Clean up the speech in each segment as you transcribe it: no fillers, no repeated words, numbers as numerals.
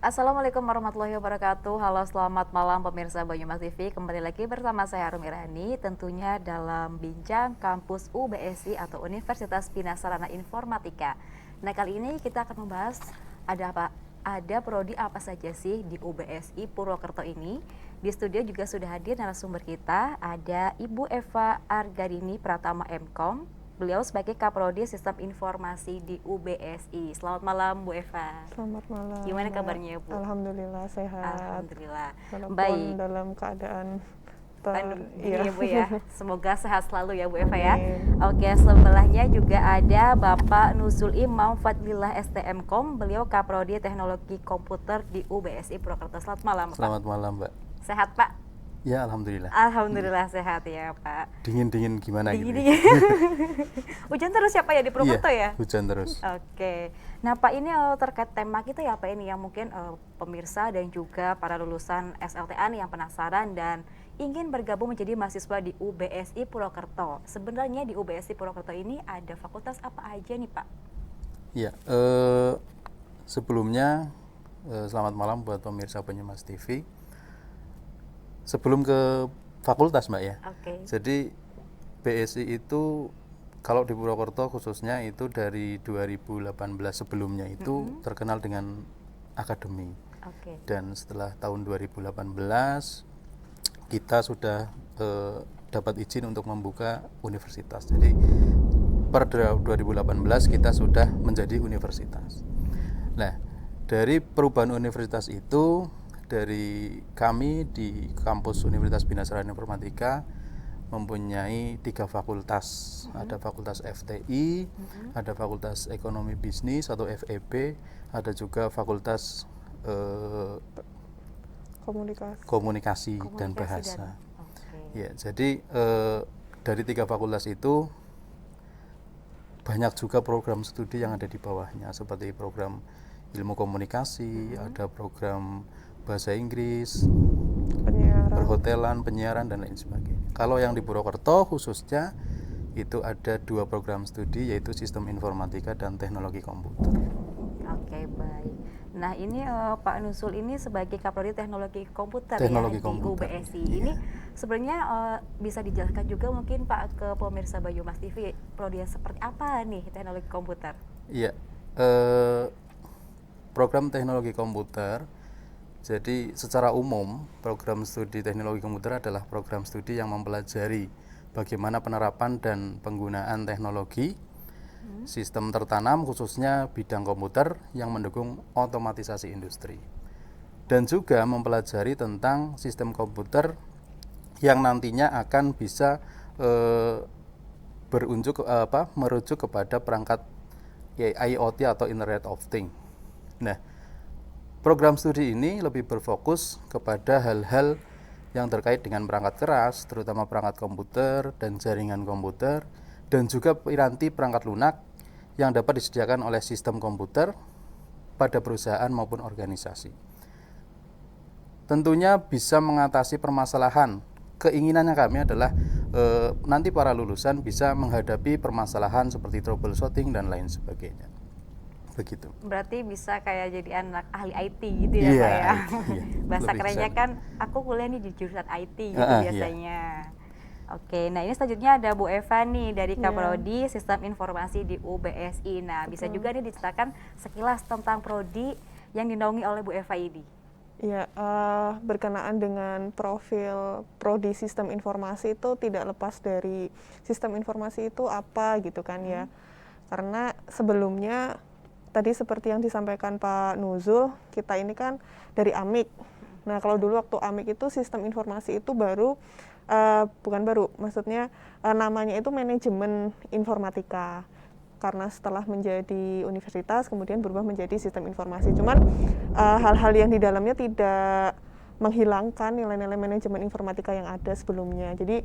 Assalamualaikum warahmatullahi wabarakatuh. Halo, selamat malam pemirsa Banyumas TV. Kembali lagi bersama saya Harum Irani, tentunya dalam Bincang Kampus UBSI atau Universitas Bina Sarana Informatika. Nah, kali ini kita akan membahas ada apa? Ada prodi apa saja sih di UBSI Purwokerto ini? Di studio juga sudah hadir narasumber kita, ada Ibu Eva Argarini Pratama MKom. Beliau sebagai Kaprodi Sistem Informasi di UBSI. Selamat malam Bu Eva. Selamat malam. Gimana kabarnya Bu? Alhamdulillah sehat. Alhamdulillah. Walaupun Baik. dalam keadaan Iya Bu ya. Semoga sehat selalu ya Bu Eva ya. Amin. Oke, sebelahnya juga ada Bapak Nuzul Imam Fadlillah STMkom. Beliau Kaprodi Teknologi Komputer di UBSI Purwokerto. Selamat malam Pak. Selamat malam Mbak. Sehat Pak? Ya alhamdulillah. Alhamdulillah sehat ya Pak. Dingin gimana gitu? Dingin. Hujan terus ya Pak ya di Purwokerto ya? Hujan terus. Oke. Nah Pak, ini terkait tema kita ya Pak, ini yang mungkin pemirsa dan juga para lulusan SLTA nih yang penasaran dan ingin bergabung menjadi mahasiswa di UBSI Purwokerto. Sebenarnya di UBSI Purwokerto ini ada fakultas apa aja nih Pak? Ya, sebelumnya selamat malam buat pemirsa Banyumas TV. Sebelum ke fakultas Mbak ya. Oke. Jadi BSI itu kalau di Purwokerto khususnya itu dari 2018 sebelumnya itu terkenal dengan akademi. Oke. Dan setelah tahun 2018 kita sudah dapat izin untuk membuka universitas. Jadi per 2018 kita sudah menjadi universitas. Nah, dari perubahan universitas itu, dari kami di kampus Universitas Bina Sarana Informatika mempunyai 3 fakultas. Ada fakultas FTI, ada fakultas Ekonomi Bisnis atau FEB, ada juga fakultas komunikasi dan bahasa. Ya, jadi dari 3 fakultas itu banyak juga program studi yang ada di bawahnya, seperti program ilmu komunikasi, ada program bahasa Inggris, perhotelan, penyiaran dan lain sebagainya. Kalau yang di Purwokerto khususnya itu ada 2 program studi, yaitu Sistem Informatika dan Teknologi Komputer. Oke, baik. Nah, ini Pak Nuzul ini sebagai Kaprodi Teknologi Komputer Teknologi ya Komputer. di UBSI. Ini sebenarnya bisa dijelaskan juga mungkin Pak ke pemirsa Banyumas TV, prodi yang seperti apa nih Teknologi Komputer? Iya, program Teknologi Komputer. Jadi secara umum program studi Teknologi Komputer adalah program studi yang mempelajari bagaimana penerapan dan penggunaan teknologi sistem tertanam khususnya bidang komputer yang mendukung otomatisasi industri, dan juga mempelajari tentang sistem komputer yang nantinya akan bisa merujuk kepada perangkat IoT atau Internet of Things. Nah, program studi ini lebih berfokus kepada hal-hal yang terkait dengan perangkat keras, terutama perangkat komputer dan jaringan komputer, dan juga piranti perangkat lunak yang dapat disediakan oleh sistem komputer pada perusahaan maupun organisasi. Tentunya bisa mengatasi permasalahan. Keinginannya kami adalah nanti para lulusan bisa menghadapi permasalahan seperti troubleshooting dan lain sebagainya. Begitu. Berarti bisa kayak jadi anak ahli IT gitu ya Pak ya. Bahasa kerennya kan aku kuliah nih di jurusan IT gitu biasanya. Oke, nah ini selanjutnya ada Bu Eva nih dari Kaprodi Sistem Informasi di UBSI. Nah, bisa juga nih diceritakan sekilas tentang prodi yang dinaungi oleh Bu Eva ini. Ya, berkenaan dengan profil prodi Sistem Informasi itu tidak lepas dari sistem informasi itu apa gitu kan ya. Karena sebelumnya tadi seperti yang disampaikan Pak Nuzul, kita ini kan dari AMIK. Nah, kalau dulu waktu AMIK itu sistem informasi itu maksudnya namanya itu manajemen informatika. Karena setelah menjadi universitas, kemudian berubah menjadi sistem informasi. Cuman hal-hal yang di dalamnya tidak menghilangkan nilai-nilai manajemen informatika yang ada sebelumnya. Jadi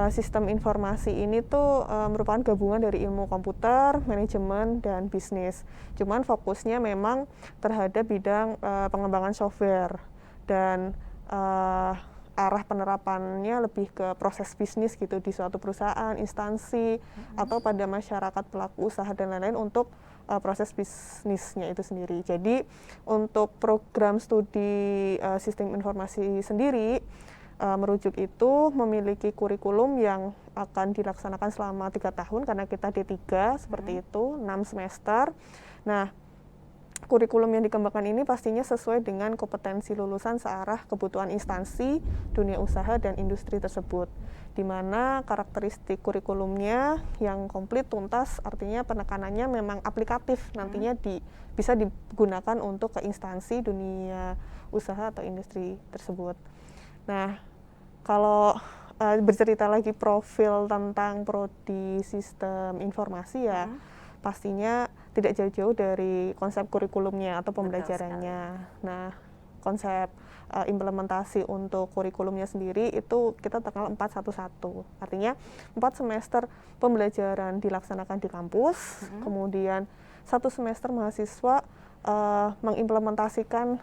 sistem informasi ini tuh merupakan gabungan dari ilmu komputer, manajemen, dan bisnis. Cuman fokusnya memang terhadap bidang pengembangan software dan arah penerapannya lebih ke proses bisnis gitu di suatu perusahaan, instansi, atau pada masyarakat pelaku usaha dan lain-lain untuk proses bisnisnya itu sendiri. Jadi untuk program studi sistem informasi sendiri merujuk itu memiliki kurikulum yang akan dilaksanakan selama 3 tahun karena kita D3 seperti itu, 6 semester. Nah, kurikulum yang dikembangkan ini pastinya sesuai dengan kompetensi lulusan searah kebutuhan instansi, dunia usaha, dan industri tersebut. Di mana karakteristik kurikulumnya yang komplit, tuntas, artinya penekanannya memang aplikatif, nantinya bisa digunakan untuk ke instansi, dunia usaha, atau industri tersebut. Nah, kalau bercerita lagi profil tentang prodi sistem informasi ya, pastinya tidak jauh-jauh dari konsep kurikulumnya atau pembelajarannya. Nah, konsep implementasi untuk kurikulumnya sendiri itu kita tanggal 411. Artinya 4 semester pembelajaran dilaksanakan di kampus, kemudian 1 semester mahasiswa mengimplementasikan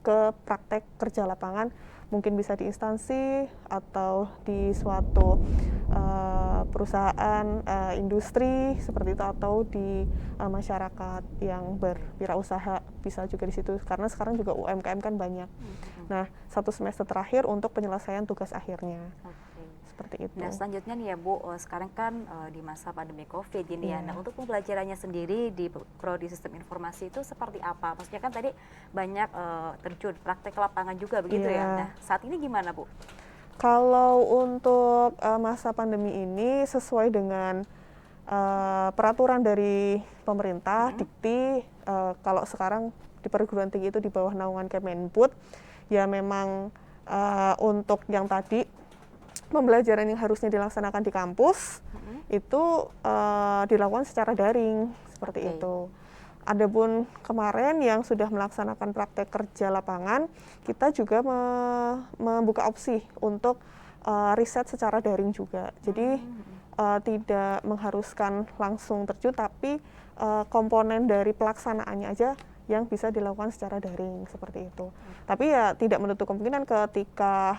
ke praktek kerja lapangan, mungkin bisa di instansi atau di suatu perusahaan industri seperti itu, atau di masyarakat yang berwirausaha bisa juga di situ, karena sekarang juga UMKM kan banyak. Nah, 1 semester terakhir untuk penyelesaian tugas akhirnya. Seperti itu. Nah, selanjutnya nih ya Bu, sekarang kan di masa pandemi COVID ini ya. Nah, untuk pembelajarannya sendiri di prodi sistem informasi itu seperti apa? Maksudnya kan tadi banyak terjun praktek lapangan juga begitu ya. Nah, saat ini gimana Bu? Kalau untuk masa pandemi ini sesuai dengan peraturan dari pemerintah, Dikti, kalau sekarang di perguruan tinggi itu di bawah naungan Kemendikbud, ya memang untuk yang tadi pembelajaran yang harusnya dilaksanakan di kampus itu dilakukan secara daring seperti itu. Adapun kemarin yang sudah melaksanakan praktek kerja lapangan, kita juga membuka opsi untuk riset secara daring juga. Jadi tidak mengharuskan langsung terjun, tapi komponen dari pelaksanaannya aja yang bisa dilakukan secara daring seperti itu. Tapi ya tidak menutup kemungkinan ketika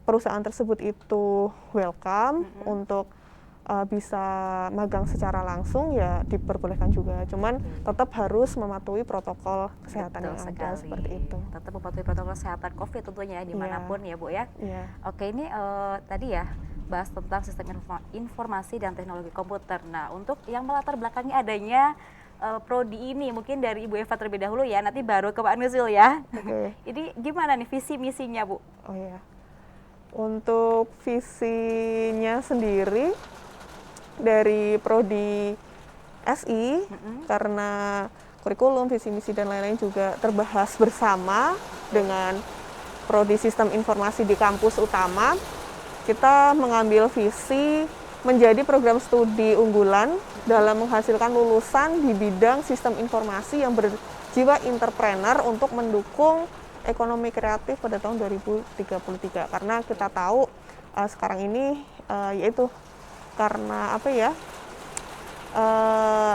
perusahaan tersebut itu welcome untuk bisa magang secara langsung, ya diperbolehkan juga. Cuman tetap harus mematuhi protokol kesehatan yang ada seperti itu. Tetap mematuhi protokol kesehatan COVID tentunya dimanapun ya Bu ya. Oke, ini tadi ya bahas tentang sistem informasi dan teknologi komputer. Nah, untuk yang melatar belakangi adanya prodi ini mungkin dari Ibu Eva terlebih dahulu ya, nanti baru ke Pak Nuzul ya. Ini gimana nih visi misinya Bu? Oh ya. Untuk visinya sendiri dari prodi SI, karena kurikulum, visi misi dan lain-lain juga terbahas bersama dengan prodi sistem informasi di kampus utama, kita mengambil visi menjadi program studi unggulan dalam menghasilkan lulusan di bidang sistem informasi yang berjiwa entrepreneur untuk mendukung ekonomi kreatif pada tahun 2033. Karena kita tahu sekarang ini yaitu karena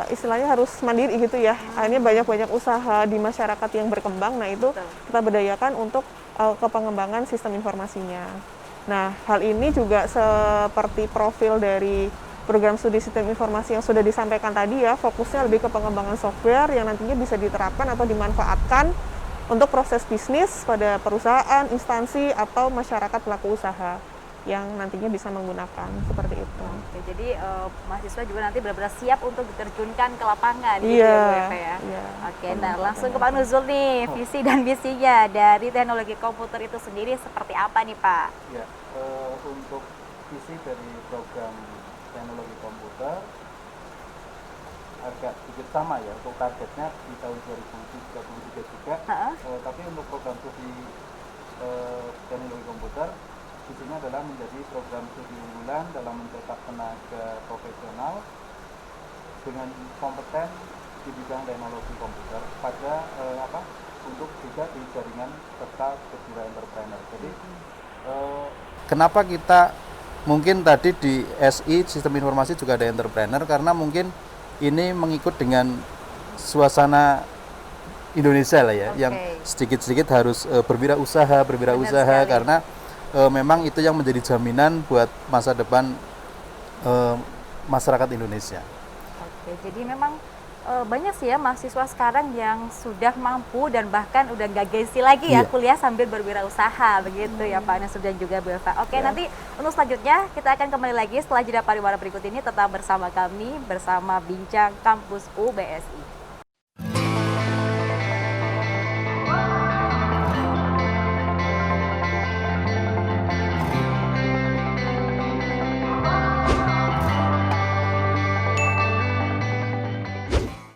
istilahnya harus mandiri gitu ya. Akhirnya banyak usaha di masyarakat yang berkembang. Nah, itu kita berdayakan untuk kepengembangan sistem informasinya. Nah, hal ini juga seperti profil dari program studi sistem informasi yang sudah disampaikan tadi ya, fokusnya lebih ke pengembangan software yang nantinya bisa diterapkan atau dimanfaatkan untuk proses bisnis pada perusahaan, instansi, atau masyarakat pelaku usaha yang nantinya bisa menggunakan seperti itu. Oke, jadi mahasiswa juga nanti benar-benar siap untuk diterjunkan ke lapangan gitu ya Bu Eva ya. Oke, nah langsung ke Pak Nuzul nih, visi dan misinya dari teknologi komputer itu sendiri seperti apa nih Pak? Ya, untuk visi dari program teknologi komputer agak sedikit sama ya, untuk targetnya di tahun 2033 juga, tapi untuk program studi teknologi komputer visinya adalah menjadi program studi unggulan dalam mencetak tenaga profesional dengan kompeten di bidang teknologi komputer pada untuk juga di jaringan serta berjiwa entrepreneur. Jadi kenapa kita mungkin tadi di SI sistem informasi juga ada entrepreneur, karena mungkin ini mengikut dengan suasana Indonesia lah ya, yang sedikit-sedikit harus berwirausaha karena memang itu yang menjadi jaminan buat masa depan masyarakat Indonesia. Oke, jadi memang banyak sih ya mahasiswa sekarang yang sudah mampu dan bahkan udah nggak gengsi lagi ya Iya. kuliah sambil berwirausaha begitu ya Pak Nasir dan juga Bu Eva. Oke, Ya. nanti untuk selanjutnya kita akan kembali lagi setelah jeda pariwara berikut ini, tetap bersama kami bersama Bincang Kampus UBSI.